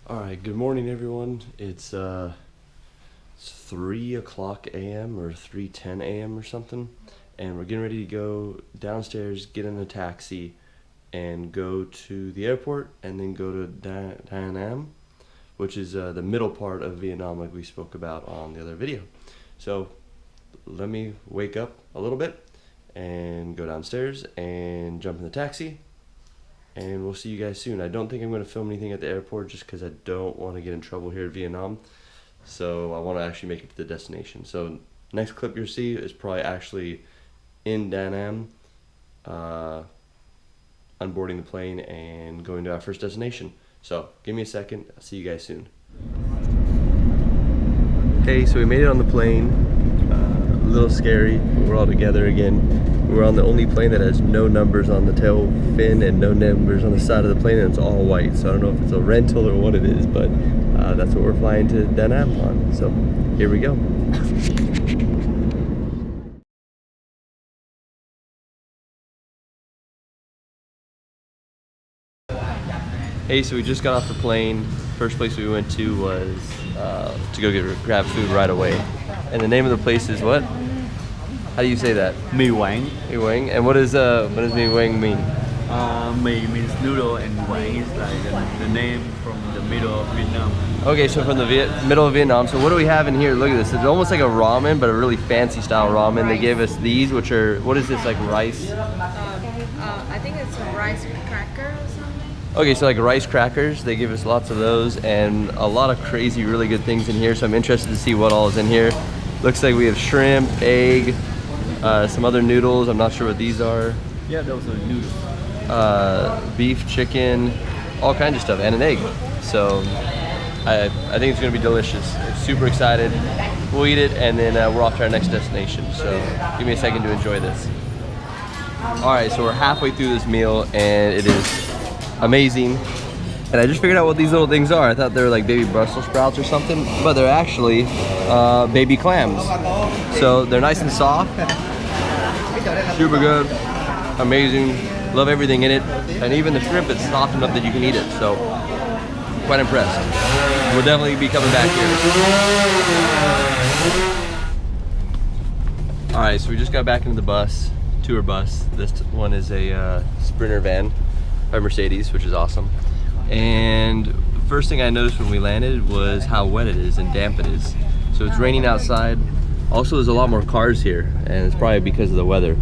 Alright, good morning everyone. It's 3 o'clock a.m. or 3:10 a.m. or something, and we're getting ready to go downstairs, get in a taxi, and go to the airport, and then go to Da Nang, which is the middle part of Vietnam like we spoke about on the other video. So let me wake up a little bit and go downstairs and jump in the taxi, and we'll see you guys soon. I don't think I'm going to film anything at the airport just because I don't want to get in trouble here in Vietnam. So I want to actually make it to the destination. So next clip you'll see is probably actually in Da Nang, unboarding the plane and going to our first destination. So give me a second. I'll see you guys soon. Hey, so we made it on the plane. A little scary. We're all together again. We're on the only plane that has no numbers on the tail fin and no numbers on the side of the plane, and it's all white. So I don't know if it's a rental or what it is, but that's what we're flying to Da Nang on. So here we go. Hey, so we just got off the plane. First place we went to was to go grab food right away. And the name of the place is what? How do you say that? Mì Quảng. Mì Quảng. And what does Mì Quảng mean? Mì means noodle and Quảng is like the name from the middle of Vietnam. Okay, so from the middle of Vietnam. So what do we have in here? Look at this. It's almost like a ramen, but a really fancy style ramen. They gave us these, which are, what is this, like rice? I think it's a rice cracker or something. Okay, so like rice crackers. They give us lots of those and a lot of crazy, really good things in here. So I'm interested to see what all is in here. Looks like we have shrimp, egg, some other noodles. I'm not sure what these are. Yeah, those are noodles. Beef, chicken, all kinds of stuff, and an egg. So I think it's gonna be delicious. I'm super excited. We'll eat it, and then we're off to our next destination. So give me a second to enjoy this. All right, so we're halfway through this meal, and it is amazing. And I just figured out what these little things are. I thought they were like baby Brussels sprouts or something, but they're actually baby clams. So they're nice and soft, super good, amazing. Love everything in it, and even the shrimp is soft enough that you can eat it. So quite impressed. We'll definitely be coming back here. All right, so we just got back into the bus, tour bus. This one is a Sprinter van by Mercedes, which is awesome. And the first thing I noticed when we landed was how wet it is and damp it is. So it's raining outside. Also, there's a lot more cars here, and it's probably because of the weather.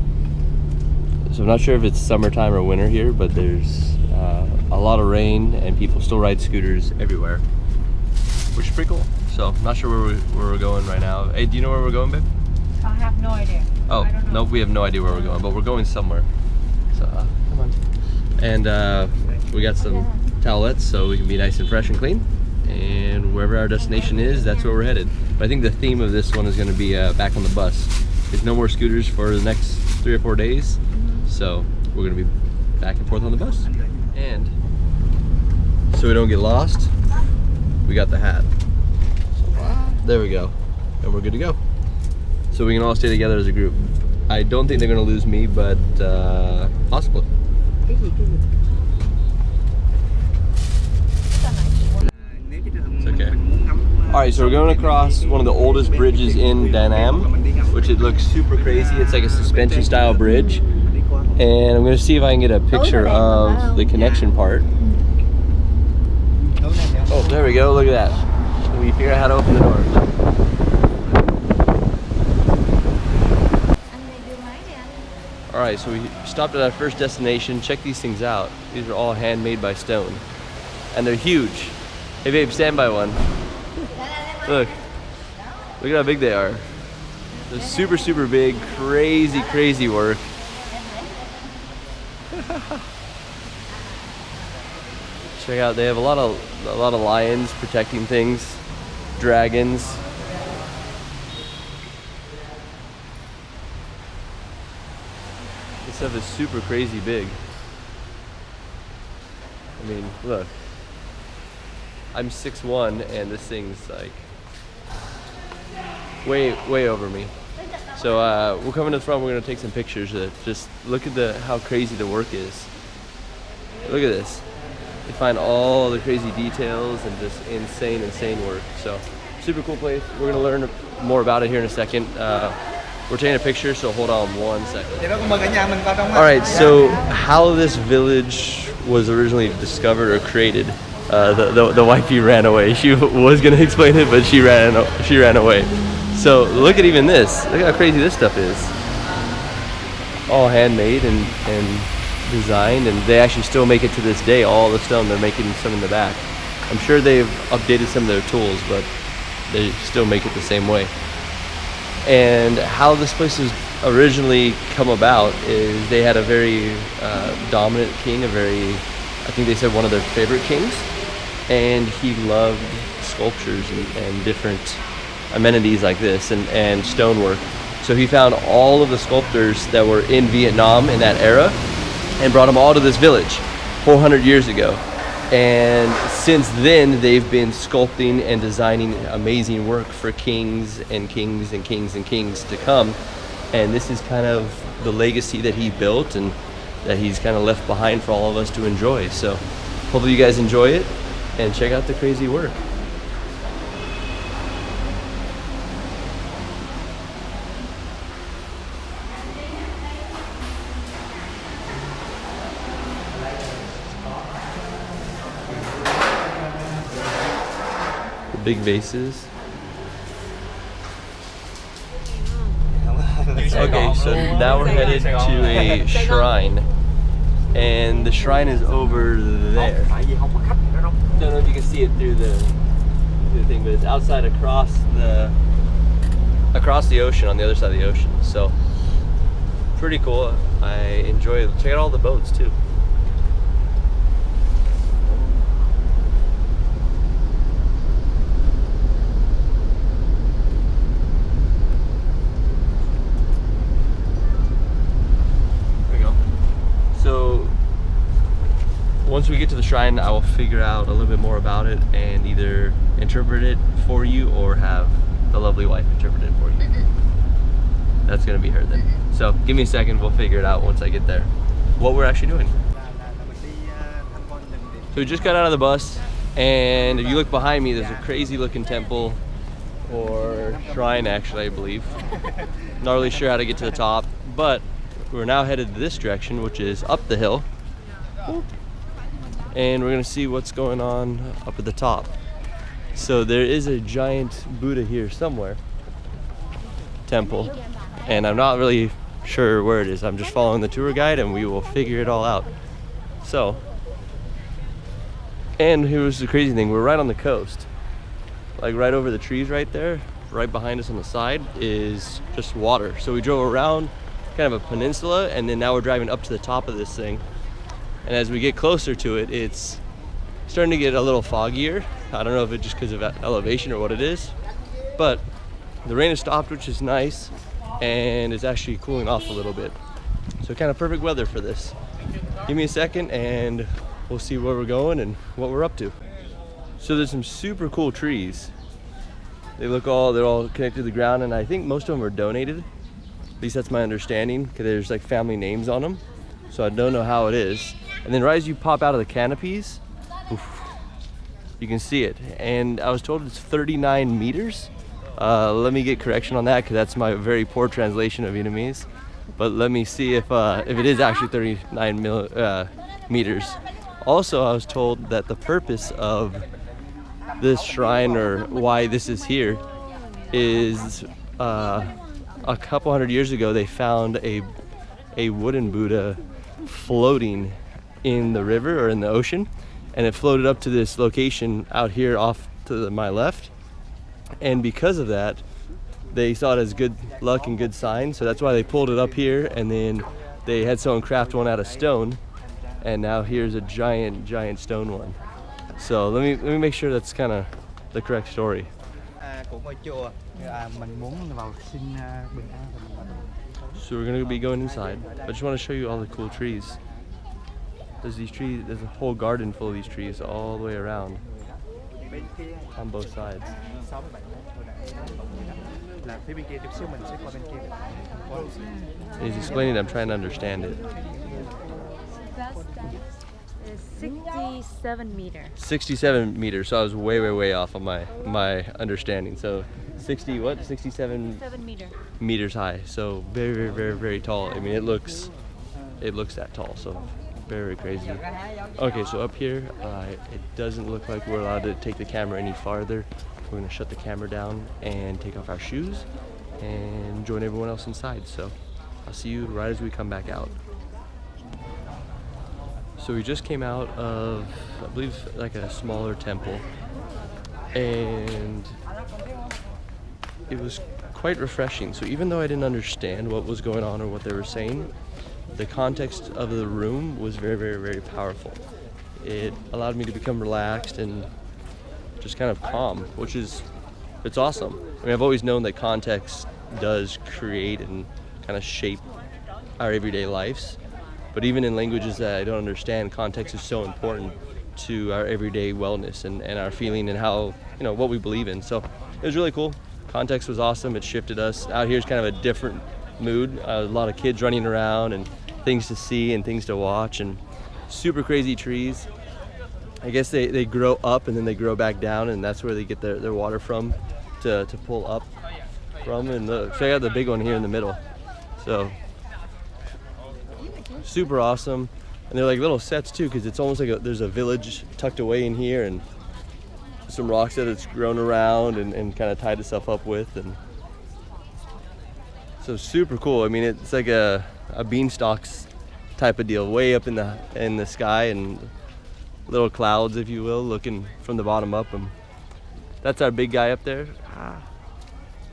So I'm not sure if it's summertime or winter here, but there's a lot of rain and people still ride scooters everywhere, which is pretty cool. So I'm not sure where we're going right now. Hey, do you know where we're going, babe? I have no idea. Oh, nope, we have no idea where we're going, but we're going somewhere. So come on. And we got some towelettes so we can be nice and fresh and clean. And wherever our destination is, that's where we're headed. But I think the theme of this one is going to be back on the bus. There's no more scooters for the next 3 or 4 days. So we're going to be back and forth on the bus. And so we don't get lost, we got the hat. So, there we go. And we're good to go. So we can all stay together as a group. I don't think they're going to lose me, but possibly. It's okay. Alright, so we're going across one of the oldest bridges in Da Nang, which it looks super crazy. It's like a suspension style bridge. And I'm going to see if I can get a picture of the connection part. Oh, there we go. Look at that. We figure out how to open the door. Alright, so we stopped at our first destination. Check these things out. These are all handmade by stone. And they're huge. Hey babe, stand by one. Look. Look at how big they are. They're super, super big. Crazy, crazy work. Check out, they have a lot of lions protecting things, dragons. This stuff is super crazy big. I mean, look. I'm 6'1", and this thing's like way over me. So we'll come into the front. We're gonna take some pictures. Just look at how crazy the work is. Look at this. You find all the crazy details and just insane work. So super cool place. We're gonna learn more about it here in a second. We're taking a picture, so hold on 1 second. All right, so how this village was originally discovered or created. The wifey ran away. She was gonna explain it, but she ran away. So look at even this. Look how crazy this stuff is. All handmade and designed, and they actually still make it to this day. All the stone, they're making some in the back. I'm sure they've updated some of their tools, but they still make it the same way. And how this place has originally come about is they had a very dominant king, I think they said one of their favorite kings, and he loved sculptures and different amenities like this and stonework. So he found all of the sculptors that were in Vietnam in that era and brought them all to this village 400 years ago. And since then, they've been sculpting and designing amazing work for kings and kings and kings and kings to come. And this is kind of the legacy that he built and that he's kind of left behind for all of us to enjoy. So hopefully you guys enjoy it and check out the crazy work. Big vases. Okay, so now we're headed to a shrine, and the shrine is over there. Don't know if you can see it through the thing, but it's outside across the ocean, on the other side of the ocean. So pretty cool. I enjoy it. Check out all the boats too. So once we get to the shrine, I will figure out a little bit more about it and either interpret it for you or have the lovely wife interpret it for you. That's gonna be her then. So give me a second, we'll figure it out once I get there. What we're actually doing. So we just got out of the bus, and if you look behind me, there's a crazy looking temple or shrine actually, I believe. Not really sure how to get to the top, but we're now headed this direction, which is up the hill, and we're gonna see what's going on up at the top. So there is a giant Buddha here somewhere, temple, and I'm not really sure where it is. I'm just following the tour guide and we will figure it all out. So, and here's the crazy thing, we're right on the coast, like right over the trees right there. Right behind us on the side is just water. So we drove around kind of a peninsula, and then now we're driving up to the top of this thing. And as we get closer to it, it's starting to get a little foggier. I don't know if it's just because of elevation or what it is, but the rain has stopped, which is nice, and it's actually cooling off a little bit. So kind of perfect weather for this. Give me a second and we'll see where we're going and what we're up to. So there's some super cool trees. They're all connected to the ground, and I think most of them are donated. At least that's my understanding, because there's like family names on them. So I don't know how it is. And then right as you pop out of the canopies, oof, you can see it. And I was told it's 39 meters. Let me get correction on that, because that's my very poor translation of Vietnamese. But let me see if it is actually 39 meters. Also, I was told that the purpose of this shrine, or why this is here, is a couple hundred years ago they found a wooden Buddha floating in the river or in the ocean, and it floated up to this location out here off to my left, and because of that they saw it as good luck and good sign. So that's why they pulled it up here, and then they had someone craft one out of stone, and now here's a giant stone one. So let me make sure that's kind of the correct story. So we're gonna be going inside. I just want to show you all the cool trees. There's a whole garden full of these trees all the way around on both sides. And he's explaining it, I'm trying to understand it. It's 67 meters. 67 meters. So I was way off on my understanding. So 60 what? 67 meters high. So very tall. I mean, it looks that tall. So very crazy. Okay, so up here, it doesn't look like we're allowed to take the camera any farther. We're gonna shut the camera down and take off our shoes and join everyone else inside. So I'll see you right as we come back out. So we just came out of, I believe, like a smaller temple, and it was quite refreshing. So even though I didn't understand what was going on or what they were saying, the context of the room was very powerful. It allowed me to become relaxed and just kind of calm, which is, it's awesome. I mean, I've always known that context does create and kind of shape our everyday lives. But even in languages that I don't understand, context is so important to our everyday wellness and our feeling and how, you know, what we believe in. So it was really cool. Context was awesome. It shifted us. Out here is kind of a different mood. A lot of kids running around and things to see and things to watch and super crazy trees. I guess they grow up and then they grow back down, and that's where they get their water from to pull up from. And check out the big one here in the middle. So super awesome. And they're like little sets too, because it's almost like there's a village tucked away in here and some rocks that it's grown around and kind of tied itself up with. And so super cool. I mean, it's like a beanstalks type of deal, way up in the sky, and little clouds, if you will, looking from the bottom up. And that's our big guy up there.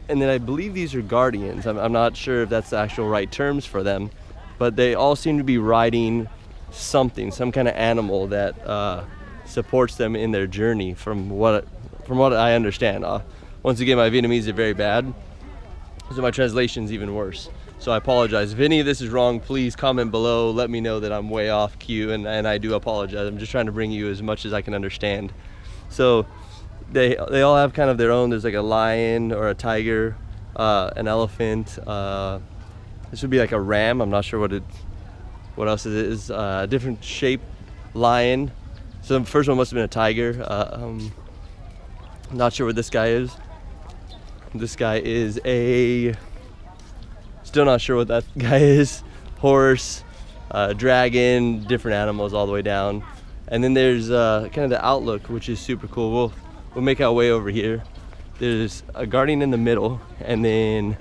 And then I believe these are guardians. I'm not sure if that's the actual right terms for them, but they all seem to be riding something, some kind of animal that supports them in their journey, from what I understand. Once again, my Vietnamese is very bad, so my translation's even worse. So I apologize. If any of this is wrong, please comment below. Let me know that I'm way off cue, and I do apologize. I'm just trying to bring you as much as I can understand. So they all have kind of their own. There's like a lion or a tiger, an elephant. This would be like a ram. I'm not sure what else it is. Different shape lion. So the first one must have been a tiger. I'm not sure what this guy is. This guy is still not sure what that guy is. Horse, dragon, different animals all the way down. And then there's kind of the outlook, which is super cool. We'll make our way over here. There's a guardian in the middle, and then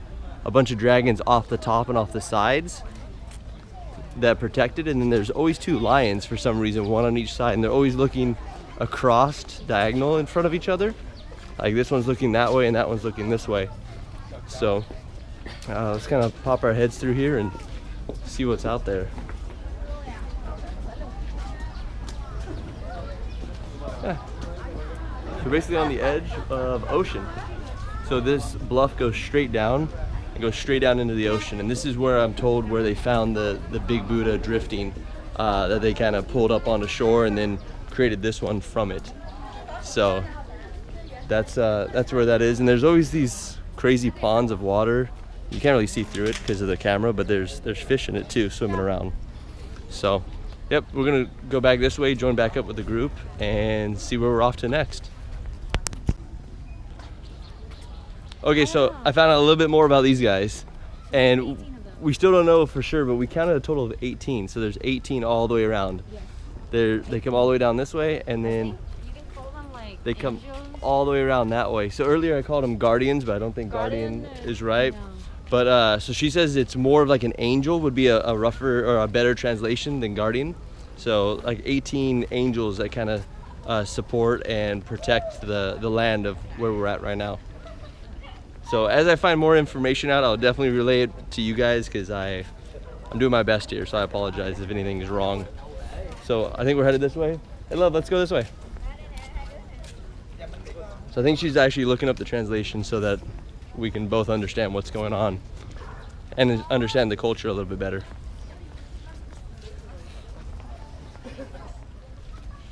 a bunch of dragons off the top and off the sides that protect it. And then there's always two lions for some reason, one on each side, and they're always looking across diagonal in front of each other. Like this one's looking that way and that one's looking this way. So let's kind of pop our heads through here and see what's out there. We're basically on the edge of ocean. So this bluff goes straight down and goes straight down into the ocean. And this is where I'm told where they found the big Buddha drifting, that they kind of pulled up onto shore and then created this one from it. So that's where that is. And there's always these crazy ponds of water. You can't really see through it because of the camera, but there's fish in it too, swimming around. So yep, we're gonna go back this way, join back up with the group, and see where we're off to next. Okay, so I found out a little bit more about these guys, and we still don't know for sure, but we counted a total of 18. So there's 18 all the way around. They come all the way down this way, and then they come all the way around that way. So earlier I called them guardians, but I don't think guardian is right. No. But so she says it's more of like an angel would be a rougher or a better translation than guardian. So like 18 angels that kind of support and protect the land of where we're at right now. So as I find more information out, I'll definitely relay it to you guys, because I'm doing my best here, so I apologize if anything is wrong. So I think we're headed this way. Hey love, let's go this way. So I think she's actually looking up the translation so that we can both understand what's going on and understand the culture a little bit better.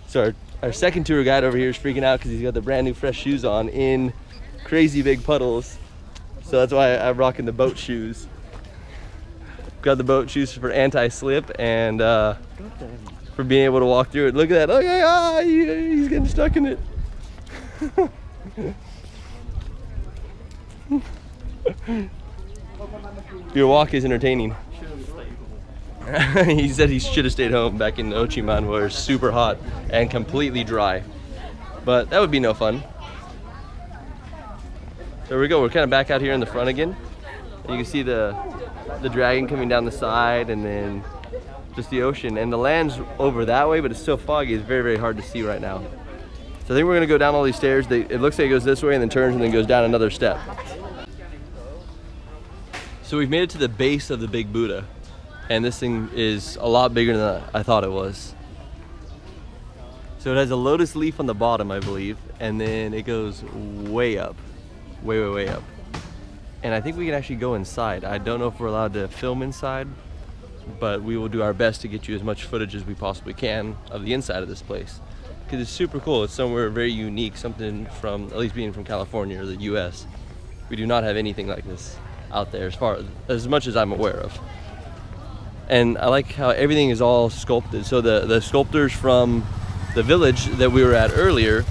So our second tour guide over here is freaking out because he's got the brand new fresh shoes on in crazy big puddles. So that's why I'm rocking the boat shoes. Got the boat shoes for anti-slip, and for being able to walk through it. Look at that. Okay, he's getting stuck in it. Your walk is entertaining. He said he should have stayed home back in Ho Chi Minh where it's super hot and completely dry. But that would be no fun. So here we go, we're kind of back out here in the front again. And you can see the dragon coming down the side and then just the ocean. And the land's over that way, but it's so foggy, it's very, very hard to see right now. So I think we're gonna go down all these stairs. It looks like it goes this way and then turns and then goes down another step. So we've made it to the base of the big Buddha. And this thing is a lot bigger than I thought it was. So it has a lotus leaf on the bottom, I believe, and then it goes way up, way up. And I think we can actually go inside. I don't know if we're allowed to film inside, but we will do our best to get you as much footage as we possibly can of the inside of this place. Because it's super cool, it's somewhere very unique, something from, at least being from California or the US. We do not have anything like this out there as much as I'm aware of. And I like how everything is all sculpted. So the sculptors from the village that we were at earlier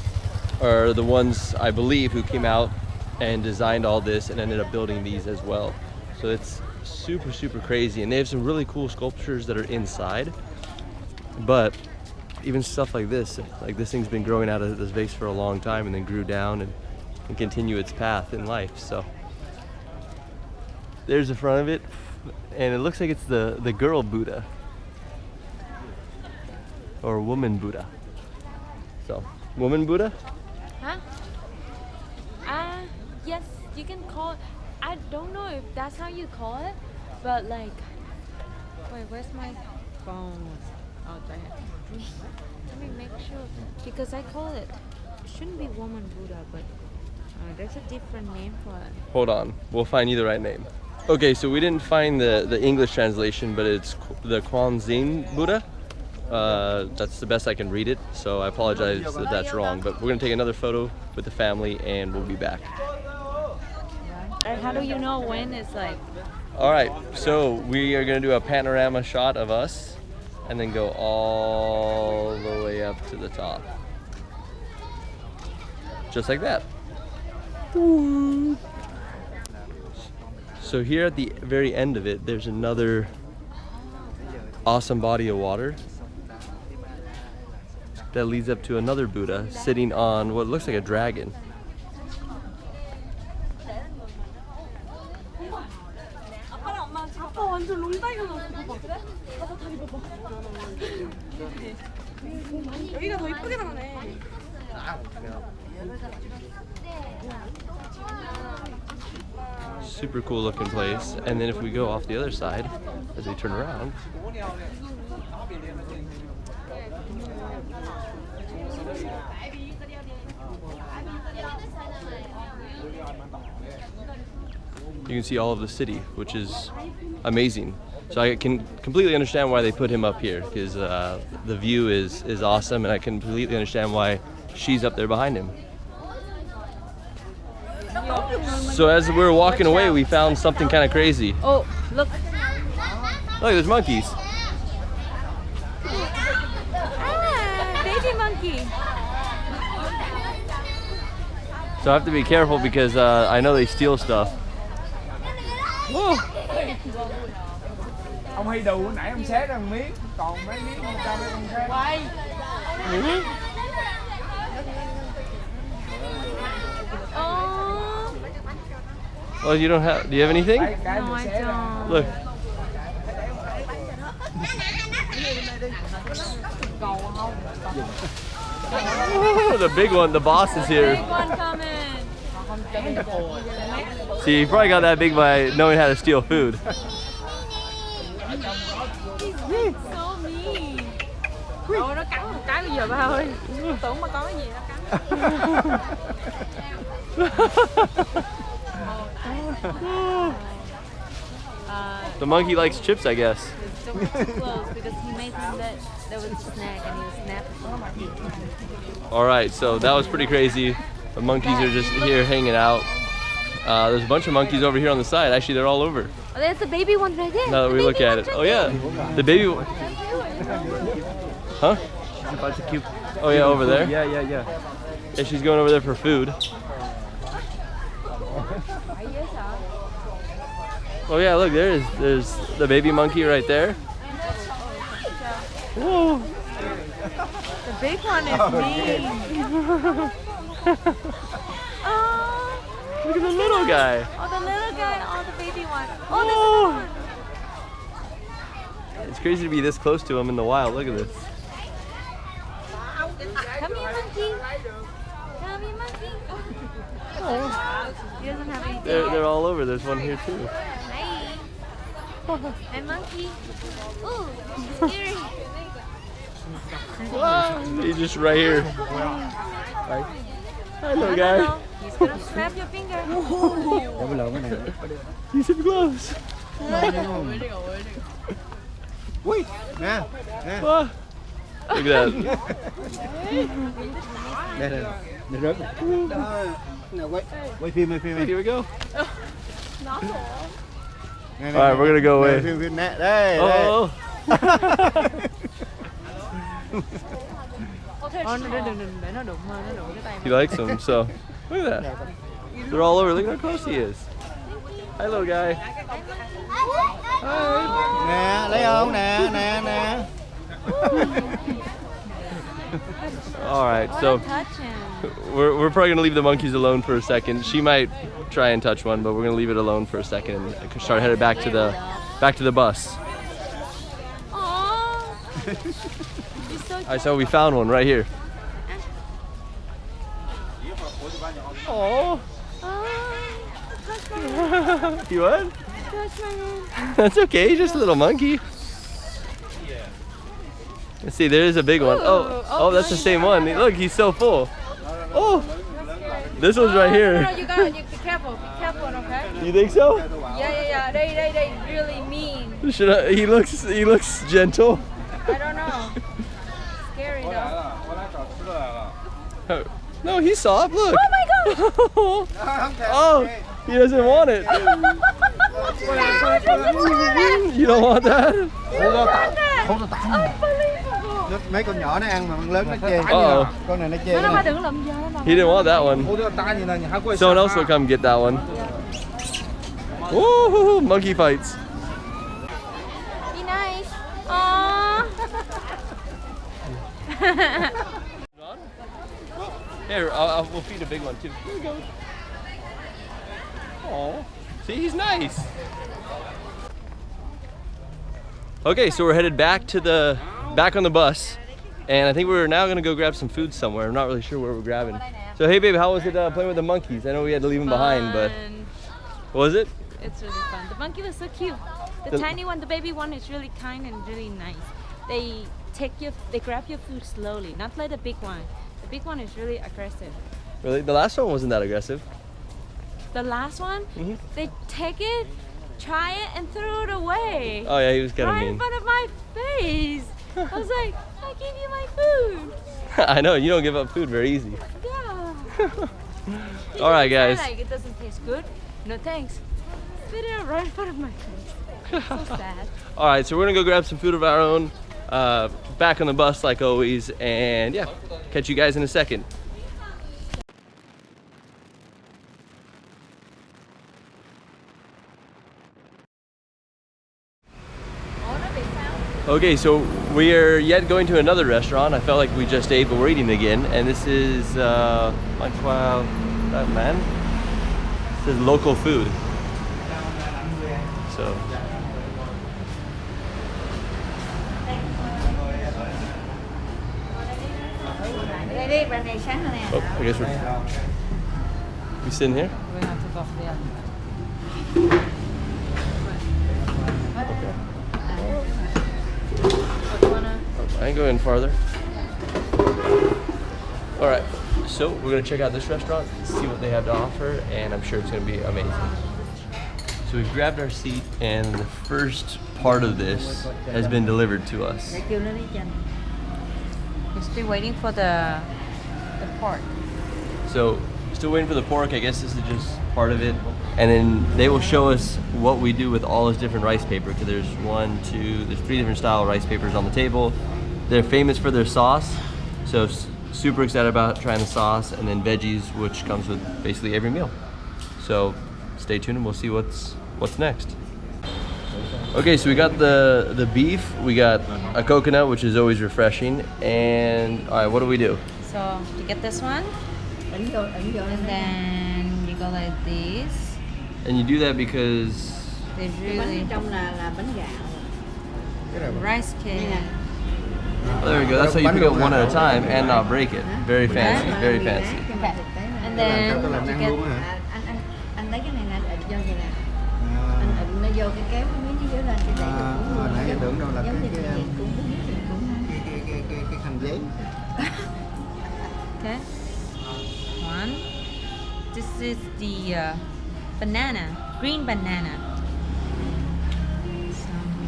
are the ones, I believe, who came out and designed all this and ended up building these as well. So it's super, super crazy. And they have some really cool sculptures that are inside. But even stuff like this thing's been growing out of this vase for a long time and then grew down and continue its path in life. So there's the front of it. And it looks like it's the girl Buddha or woman Buddha. So, woman Buddha? Huh? Yes, you can call it. I don't know if that's how you call it, but like, wait, where's my phone? Oh, there. Let me make sure, because I call it shouldn't be woman Buddha, but there's a different name for it. Hold on, we'll find you the right name. Okay, so we didn't find the English translation, but it's the Quanzin Buddha. That's the best I can read it, so I apologize if that's wrong. But we're gonna take another photo with the family and we'll be back. And how do you know when it's like? All right, so we are gonna do a panorama shot of us and then go all the way up to the top. Just like that. So here at the very end of it, there's another awesome body of water that leads up to another Buddha sitting on what looks like a dragon. 여기가 더 이쁘게 나오네. Super cool looking place. And then if we go off the other side, as we turn around, you can see all of the city, which is amazing. So I can completely understand why they put him up here, because the view is awesome, and I can completely understand why she's up there behind him. So as we were walking away, we found something kind of crazy. Oh, look. Look, there's monkeys. Ah, baby monkey. So I have to be careful because I know they steal stuff. Whoa. Ông hay đủ nãy ông xé ra một miếng, còn mấy miếng ông cho mấy con khác. Oh, you don't have? Do you have anything? No, I don't. Look. Oh, the big one. The boss is here. Big one coming. See, you probably got that big by knowing how to steal food. So mean. Ôi, nó cắn một cái bây giờ ba ơi. Tưởng mà có cái gì nó cắn. The monkey likes chips, I guess. So we're too close because he made him that there was a snack and he was snapping. All right, so that was pretty crazy. The monkeys are just here hanging out. There's a bunch of monkeys over here on the side. Actually, they're all over. Oh, there's the baby one right there. Now that we look at it. Oh yeah, the baby one. Huh? She's about to keep. Oh yeah, over there? Yeah. Yeah, she's going over there for food. Oh yeah, look, there's the baby monkey right there. Whoa. The big one is me. Oh, Look at the little guy. oh, the little guy. Oh, the baby one. Oh, Whoa. there's another one. It's crazy to be this close to him in the wild. Look at this. Come here, monkey. Come here, monkey. He doesn't have anything. They're all over. There's one here too. Hi. And monkey. Ooh, scary. He's just right here. Hi, little guy. He's gonna snap your finger. He's in gloves. Ui, nè, nè. Ah, look at that. Đây đây. Đây rớt. Nè quay phim quay phim. Here we go. Nè, All right, we're gonna go away. Phim nè, đây. Oh. He likes them, so look at that. They're all over. Look how close he is. Hi, little guy. Hi. Nè, lấy không? Nè, nè, nè. All right, so Touch him. we're probably gonna leave the monkeys alone for a second. She might try and touch one, but we're gonna leave it alone for a second and start headed back to the bus. Aww. He's so All right, so we found one right here. Oh. touch my hand. You what? Touch my hand. That's okay. He's just a little monkey. Let's see. There is a big one. Oh, that's the same one. Look, he's so full. Oh, this one's right No, here. you gotta be careful, okay? You think so? Yeah. They really mean. Should I? He looks gentle. I don't know. Scary though. Oh, no, he's soft. Look. Oh my god! Oh, he doesn't want it. You don't want that? Mấy con nhỏ nó ăn mà con lớn nó chê. Uh-oh. Con này nó chê. He didn't want that one. Someone else will come get that one. Woo! Monkey fights. Be nice. Aww. Here, we'll feed a big one too. Here we go. Oh, see, he's nice. Okay, so we're headed back on the bus, and I think we're now gonna go grab some food somewhere. I'm not really sure where we're grabbing. So hey, babe, how was it playing with the monkeys? I know we had to leave them behind, but what was it? It's really fun. The monkey was so cute. The tiny one, the baby one, is really kind and really nice. They grab your food slowly, not like the big one. The big one is really aggressive. Really? The last one wasn't that aggressive. The last one, they take it, try it, and throw it away. Oh yeah, he was kind of Right in mean. front of my face. I was like, I gave you my food. I know, you don't give up food very easy. Yeah. All right, guys. Like, it doesn't taste good. No thanks. Spit it out right in front of my face. So sad. All right, so we're gonna go grab some food of our own, back on the bus like always, and yeah, catch you guys in a second. Okay, so we are yet going to another restaurant. I felt like we just ate, but we're eating again, and this is wow, that man. This is local food. So. Oh, I guess we sitting here? I ain't going farther. All right, so we're gonna check out this restaurant, see what they have to offer, and I'm sure it's gonna be amazing. So we've grabbed our seat, and the first part of this has been delivered to us. We're still waiting for the pork. So, still waiting for the pork. I guess this is just part of it. And then they will show us what we do with all this different rice paper. Because there's 3 different style rice papers on the table. They're famous for their sauce, so super excited about trying the sauce, and then veggies, which comes with basically every meal. So stay tuned and we'll see what's next. Okay, so we got the beef, we got a coconut, which is always refreshing, and all right, what do we do? So you get this one, and then you go like this. And you do that because They really rice cake. oh, there we go. That's how you pick up one at a time and not break it. Very fancy, very fancy. Okay. And then you get anh lấy cái này là ịn vô vậy nè, anh ịn nó vô cái kéo cái miếng dưới lên cái nãy giờ tưởng đâu là giống như cái cái khăn giấy. okay. One. This is the banana, green banana.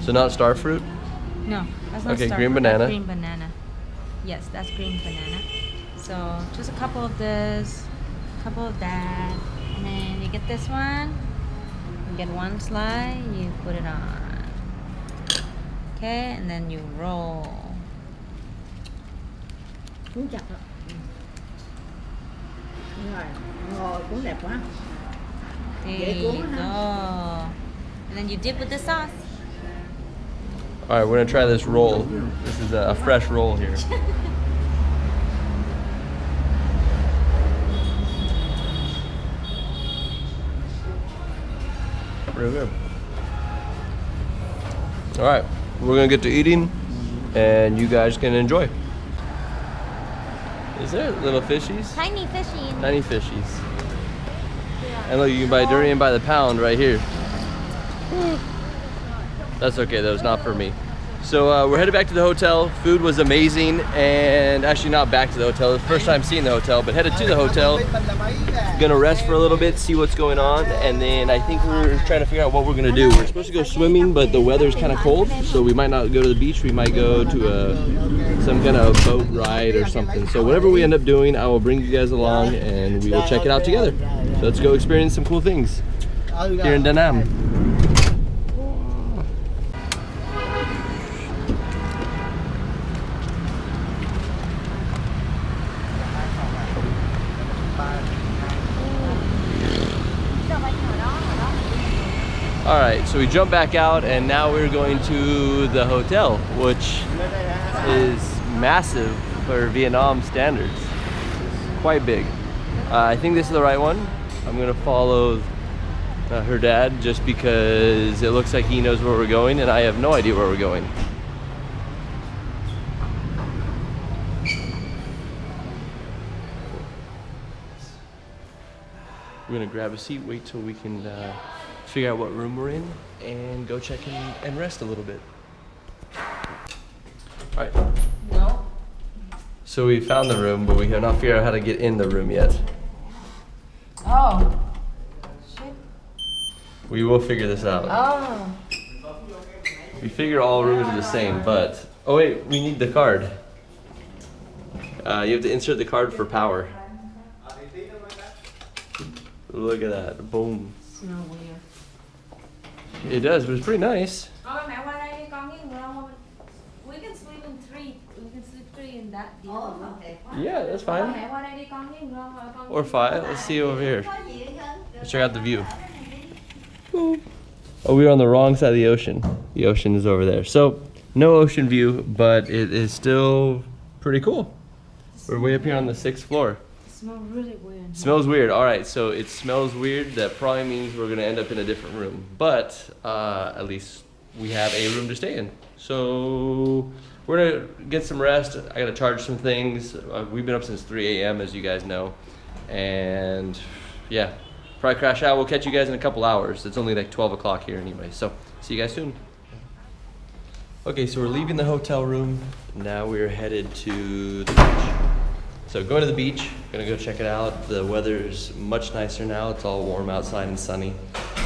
So not star fruit? No, that's not Okay, star green fruit, banana. that's green banana. Yes, that's green banana. So just a couple of this, a couple of that, and then you get this one. You get one slide, you put it on. Okay, and then you roll. cuốn chặt rồi. Đúng rồi, ngồi cuốn đẹp quá. There you go. And then you dip with the sauce. All right, we're gonna try this roll. This is a fresh roll here. Real good. All right, we're gonna get to eating, and you guys can enjoy. Is there little fishies? Tiny fishy. Tiny fishies. And look, you can buy durian by the pound right here. That's okay though, it's not for me. So we're headed back to the hotel. Food was amazing, and actually not back to the hotel. It was the first time seeing the hotel, but headed to the hotel. Gonna rest for a little bit, see what's going on, and then I think we're trying to figure out what we're gonna do. We're supposed to go swimming, but the weather's kind of cold, so we might not go to the beach. We might go to some kind of boat ride or something. So whatever we end up doing, I will bring you guys along, and we will check it out together. So let's go experience some cool things here in Đà Nẵng. All right, so we jumped back out, and now we're going to the hotel, which is massive for Vietnam standards. Quite big. I think this is the right one. I'm gonna follow her dad just because it looks like he knows where we're going, and I have no idea where we're going. We're gonna grab a seat, wait till we can figure out what room we're in, and go check in and rest a little bit. All right. No. So we found the room, but we have not figured out how to get in the room yet. Oh. Shit. We will figure this out. Oh. We figure all rooms are the same, but oh wait, we need the card. You have to insert the card for power. Look at that, boom. Smell weird. It does, but it's pretty nice. We can sleep in three. We can sleep three in that deal. Yeah, that's fine. Or five. Let's see over here. Let's check out the view. Oh, we were on the wrong side of the ocean. The ocean is over there. So, no ocean view, but it is still pretty cool. We're way up here on the 6th floor. It smells really weird. Smells weird. All right, so it smells weird. That probably means we're gonna end up in a different room. But at least we have a room to stay in. So we're gonna get some rest. I gotta charge some things. We've been up since 3 a.m. as you guys know. And yeah, probably crash out. We'll catch you guys in a couple hours. It's only like 12 o'clock here anyway. So see you guys soon. Okay, so we're leaving the hotel room. Now we're headed to the beach. So going to the beach, gonna go check it out. The weather's much nicer now. It's all warm outside and sunny.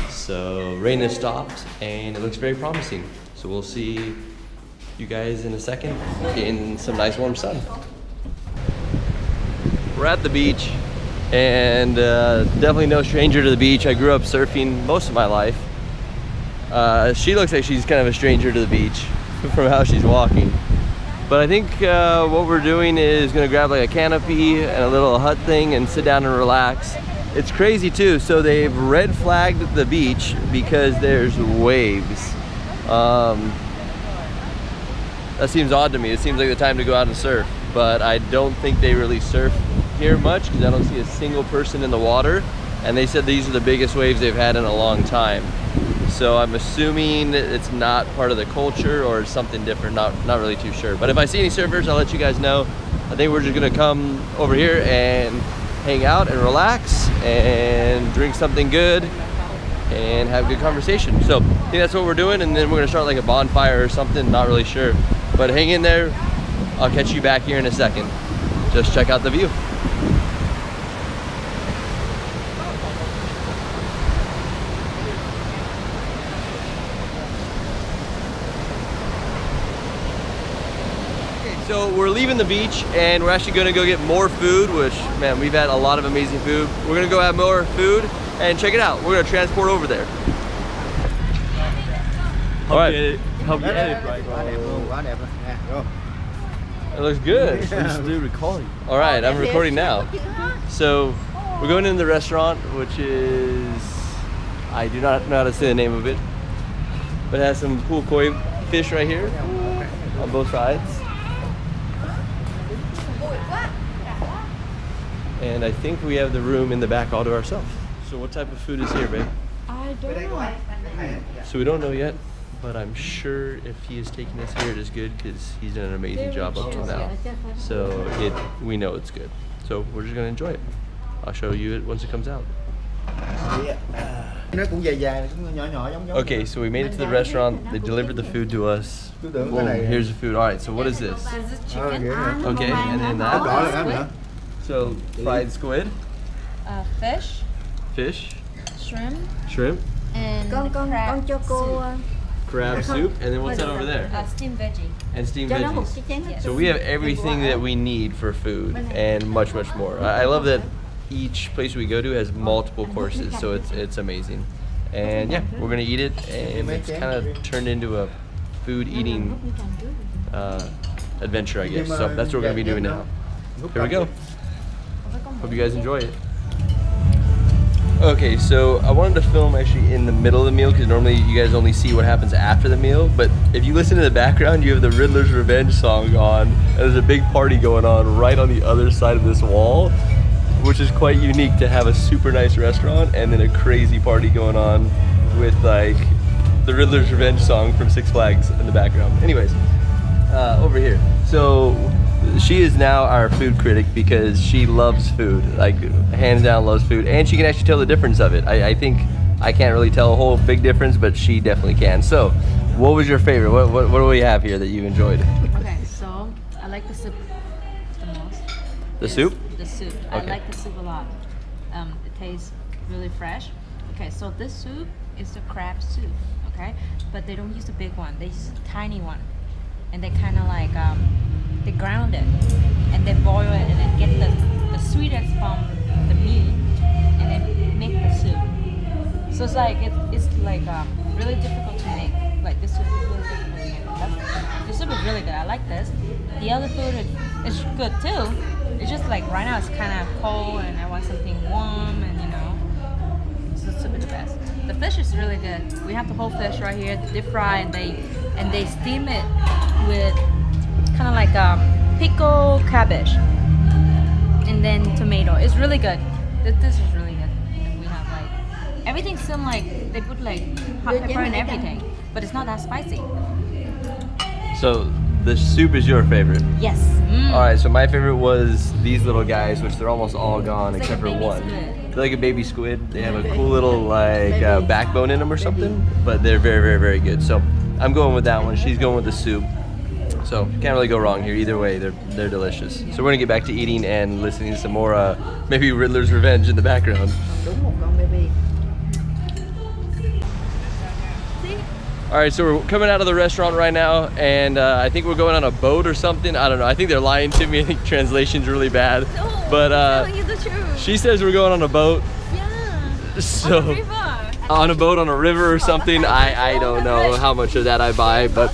So rain has stopped and it looks very promising. So we'll see you guys in a second in some nice warm sun. We're at the beach, and definitely no stranger to the beach. I grew up surfing most of my life. She looks like she's kind of a stranger to the beach from how she's walking. But I think what we're doing is gonna grab like a canopy and a little hut thing and sit down and relax. It's crazy too, so they've red flagged the beach because there's waves. That seems odd to me. It seems like the time to go out and surf, but I don't think they really surf here much because I don't see a single person in the water. And they said these are the biggest waves they've had in a long time. So I'm assuming it's not part of the culture or something different, not really too sure. But if I see any surfers, I'll let you guys know. I think we're just gonna come over here and hang out and relax and drink something good and have a good conversation. So I think that's what we're doing, and then we're gonna start like a bonfire or something, not really sure. But hang in there, I'll catch you back here in a second. Just check out the view. So we're leaving the beach and we're actually gonna go get more food, which, man, we've had a lot of amazing food. We're gonna go have more food and check it out. We're gonna transport over there. All right. Help you edit, right? It looks good. We're still recording. All right, I'm recording now. So we're going in the restaurant, which is, I do not know how to say the name of it, but it has some cool koi fish right here on both sides. And I think we have the room in the back all to ourselves. So what type of food is here, babe? I don't know. So we don't know yet, but I'm sure if he is taking us here, it is good because he's done an amazing job up till now. So we know it's good. So we're just gonna enjoy it. I'll show you it once it comes out. Okay, so we made it to the restaurant. They delivered the food to us. Boom, here's the food. All right, so what is this? This is chicken. Okay, and then that. So fried squid, Fish, fish, shrimp, shrimp, and Con cho cô crab soup, and then what's that over there? steamed veggie. And steamed cho nó một veggies. cái chén nước. So we have everything that we need for food and much, much more. I love that each place we go to has multiple courses, so it's amazing. And yeah, we're gonna eat it, and it's kind of turned into a food eating adventure, I guess. So that's what we're gonna be doing now. Here we go. Hope you guys enjoy it. Okay, so I wanted to film actually in the middle of the meal because normally you guys only see what happens after the meal, but if you listen to the background, you have the Riddler's Revenge song on, and there's a big party going on right on the other side of this wall, which is quite unique to have a super nice restaurant and then a crazy party going on with like the Riddler's Revenge song from Six Flags in the background. Anyways, over here. So she is now our food critic because she loves food, like hands down loves food, and she can actually tell the difference of it. I think I can't really tell a whole big difference, but she definitely can. So what was your favorite? What do we have here that you enjoyed? Okay, so I like the soup the most. The soup? The soup. Okay. I like the soup a lot. It tastes really fresh. Okay, so this soup is the crab soup, okay? But they don't use the big one, they use a tiny one. And they kind of like, they ground it and they boil it and then get the sweetness from the meat and then make the soup. So it's like, it's like really difficult to make. Like this soup is really difficult to make. This soup is really good, I like this. The other food is good too. It's just like right now it's kind of cold and I want something warm and you know, so the soup is the best. The fish is really good. We have the whole fish right here, deep fry, and they steam it with kind of like pickled cabbage and then tomato. It's really good. This is really good. And we have like everything seems like they put like hot pepper and everything, but it's not that spicy. So the soup is your favorite. Yes. All right, so my favorite was these little guys, which they're almost all gone It's except like a for baby one. squid. They're like a baby squid. They have a cool little like backbone in them or something, but they're very, very, very good. So I'm going with that one. She's going with the soup. So can't really go wrong here. Either way, they're delicious. So we're gonna get back to eating and listening to some more maybe Riddler's Revenge in the background. Đúng một con baby. All right, so we're coming out of the restaurant right now, and I think we're going on a boat or something. I don't know. I think they're lying to me. I think translation's really bad. No, But I'm telling you the truth. she says we're going on a boat. Yeah. So On the river. on a boat on a river or something. I don't know how much of that I buy, but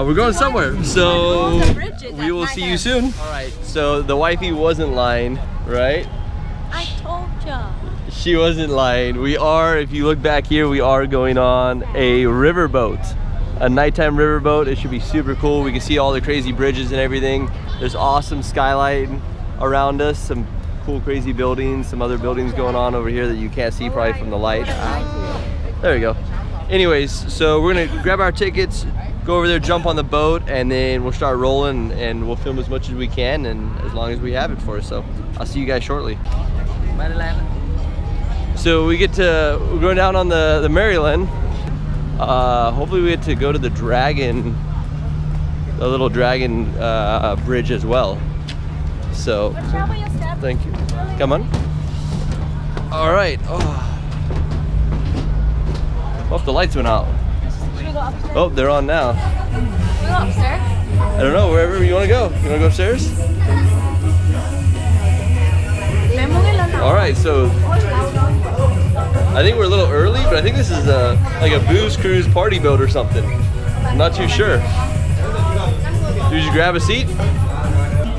we're going somewhere, so we will see you soon. All right, so the wifey wasn't lying, right? I told ya. She wasn't lying. We are, if you look back here, we are going on a riverboat, a nighttime riverboat. It should be super cool. We can see all the crazy bridges and everything. There's awesome skylight around us, some cool crazy buildings, some other buildings going on over here that you can't see probably from the light. There we go. Anyways, so we're gonna grab our tickets, go over there, jump on the boat, and then we'll start rolling and we'll film as much as we can and as long as we have it for us. So I'll see you guys shortly. So we're going down on the Maryland. Hopefully we get to go to the little dragon bridge as well. So, thank you. Come on. All right. Oh, the lights went out. Should we go upstairs? Oh, they're on now. Should we go upstairs? I don't know, wherever you want to go. You want to go upstairs? All right, so I think we're a little early, but I think this is like a booze cruise party boat or something. I'm not too sure. Did you grab a seat?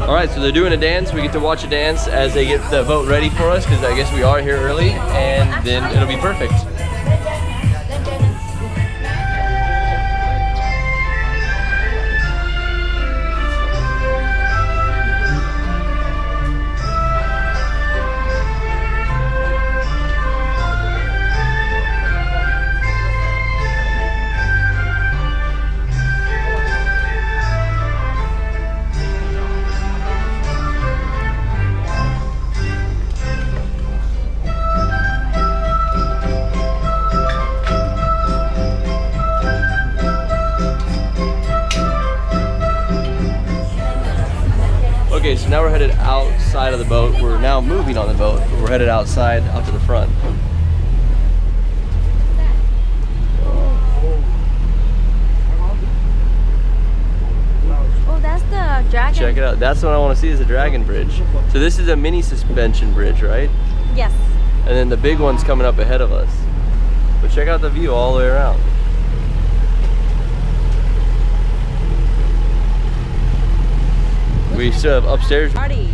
All right, so they're doing a dance. We get to watch a dance as they get the boat ready for us, because I guess we are here early, and then it'll be perfect. Okay, so now we're headed outside of the boat. We're now moving on the boat, but we're headed outside, out to the front. Oh, that's the dragon. Check it out. That's what I want to see, is the dragon bridge. So this is a mini suspension bridge, right? Yes. And then the big one's coming up ahead of us. But check out the view all the way around. We still have upstairs. Party.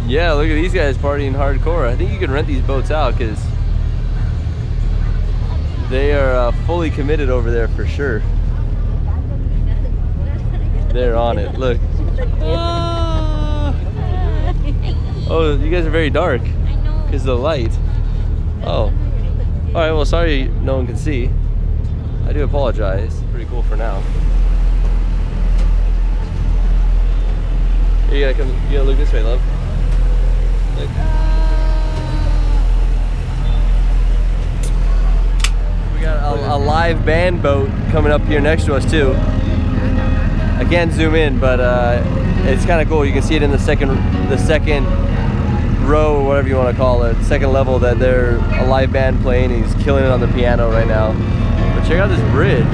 Yeah, look at these guys partying hardcore. I think you can rent these boats out because they are fully committed over there for sure. They're on it. Look. Oh, you guys are very dark I know. because of the light. Oh. All right. Well, sorry no one can see. I do apologize. Pretty cool for now. You gotta come. You gotta look this way, love. Look. We got a live band boat coming up here next to us too. I can't zoom in, but it's kind of cool. You can see it in the second row, or whatever you want to call it, second level. That they're a live band playing. He's killing it on the piano right now. But check out this bridge.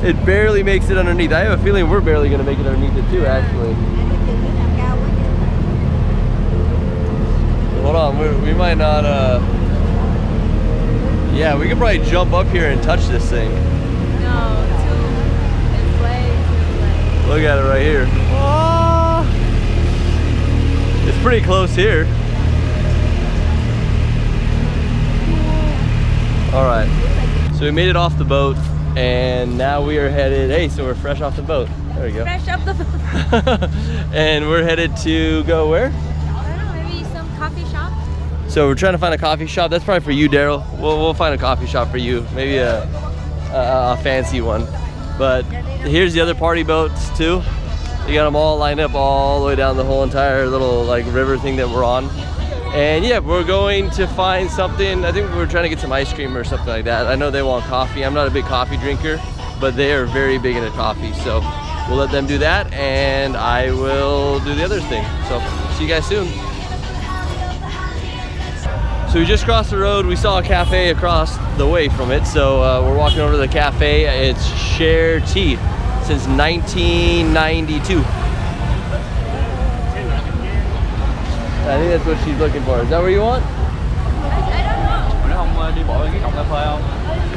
It barely makes it underneath. I have a feeling we're barely gonna make it underneath it too, actually. Hold on, we might not, yeah, we could probably jump up here and touch this thing. No, it's way too late. Look at it right here. Oh! It's pretty close here. All right, so we made it off the boat. And now we are headed, hey, so we're fresh off the boat. There we go. Fresh up the boat. And we're headed to go where? I don't know, maybe some coffee shop. So we're trying to find a coffee shop. That's probably for you, Daryl. We'll find a coffee shop for you. Maybe a fancy one. But here's the other party boats too. You got them all lined up all the way down the whole entire little like river thing that we're on. And yeah, we're going to find something. I think we're trying to get some ice cream or something like that. I know they want coffee. I'm not a big coffee drinker, but they are very big into coffee. So we'll let them do that, and I will do the other thing. So see you guys soon. So we just crossed the road. We saw a cafe across the way from it. So we're walking over to the cafe. It's Share Tea since 1992. I think think that's what she's looking for. Is that where you want? Nó không đi bộ lên cái cổng cà phê không?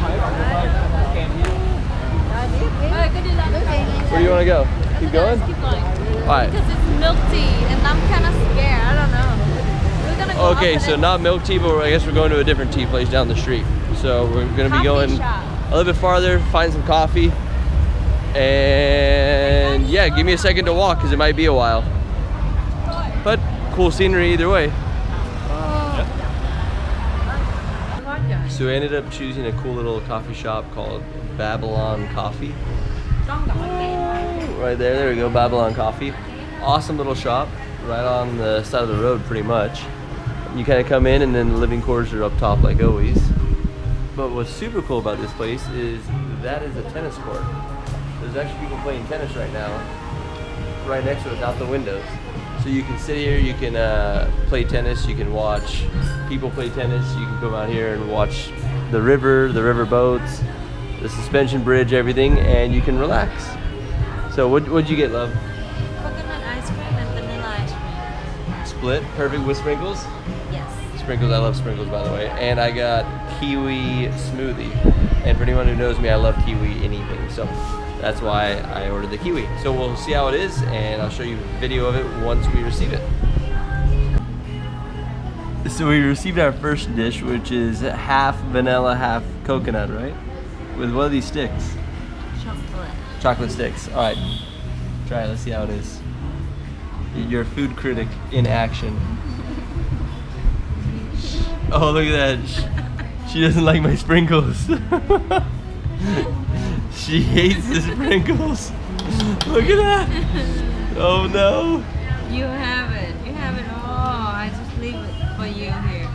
Mấy cổng cà phê kèm với. Where do you want to go? Keep going? Keep going. All right. Because it's milk tea and I'm kind of scared. I don't know. We're gonna go Okay, up so and not milk tea, but I guess we're going to a different tea place down the street. So we're going to be Coffee going shop. a little bit farther, find some coffee. And yeah, give me a second to walk because it might be a while. But cool scenery either way. So we ended up choosing a cool little coffee shop called Babylon Coffee. Right there we go, Babylon Coffee. Awesome little shop, right on the side of the road pretty much. You kind of come in and then the living quarters are up top like always. But what's super cool about this place is that is a tennis court. There's actually people playing tennis right now, right next to us out the windows. So you can sit here, you can play tennis, you can watch people play tennis, you can come out here and watch the river boats, the suspension bridge, everything, and you can relax. So what'd you get, love? coconut ice cream and vanilla ice cream. Split, perfect with sprinkles? Yes. Sprinkles, I love sprinkles by the way. And I got kiwi smoothie. And for anyone who knows me, I love kiwi anything. So that's why I ordered the kiwi. So we'll see how it is and I'll show you a video of it once we receive it. So we received our first dish, which is half vanilla, half coconut, right? With one of these sticks. Chocolate. Chocolate sticks. All right, try it, let's see how it is. You're a food critic in action. Oh, look at that. She doesn't like my sprinkles. She hates the sprinkles. Look at that. Oh no. You have it. You have it. Oh, I just leave it for you here.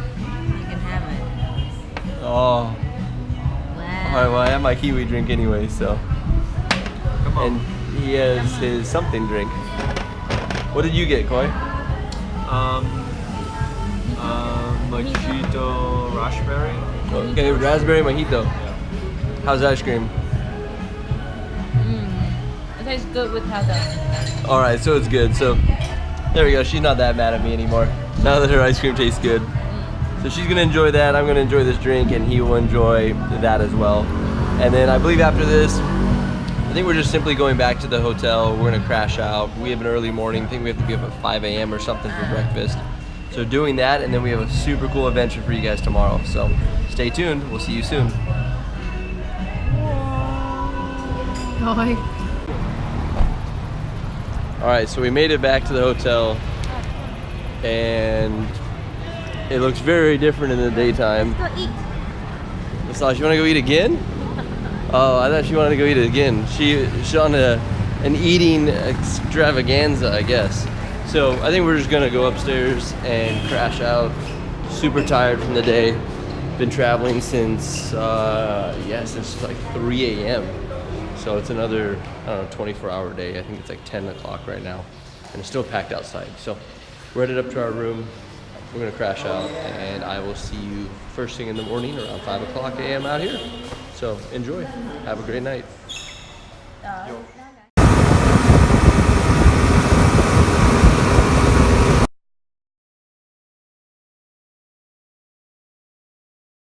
You can have it. Oh. Wow. Alright, well I have my kiwi drink anyway, so. Come on. And he has his something drink. What did you get, Koi? Mojito raspberry. Okay, raspberry mojito. How's the ice cream? It tastes good with powder. Alright, so it's good. So there we go. She's not that mad at me anymore. Now that her ice cream tastes good. So she's gonna enjoy that. I'm gonna enjoy this drink and he will enjoy that as well. And then I believe after this, I think we're just simply going back to the hotel. We're gonna crash out. We have an early morning. I think we have to be up at 5 a.m. or something for breakfast. So doing that, and then we have a super cool adventure for you guys tomorrow. So stay tuned. We'll see you soon. Alright, so we made it back to the hotel and it looks very different in the daytime. Let's go eat. Massage, you wanna go eat again? Oh, I thought she wanted to go eat it again. She's on an eating extravaganza, I guess. So I think we're just gonna go upstairs and crash out. Super tired from the day. Been traveling since, since like 3 a.m. So it's another, I don't know, 24-hour day. I think it's like 10 o'clock right now. And it's still packed outside. So we're headed up to our room. We're gonna crash out and I will see you first thing in the morning around 5 o'clock a.m. out here. So enjoy, have a great night. Uh,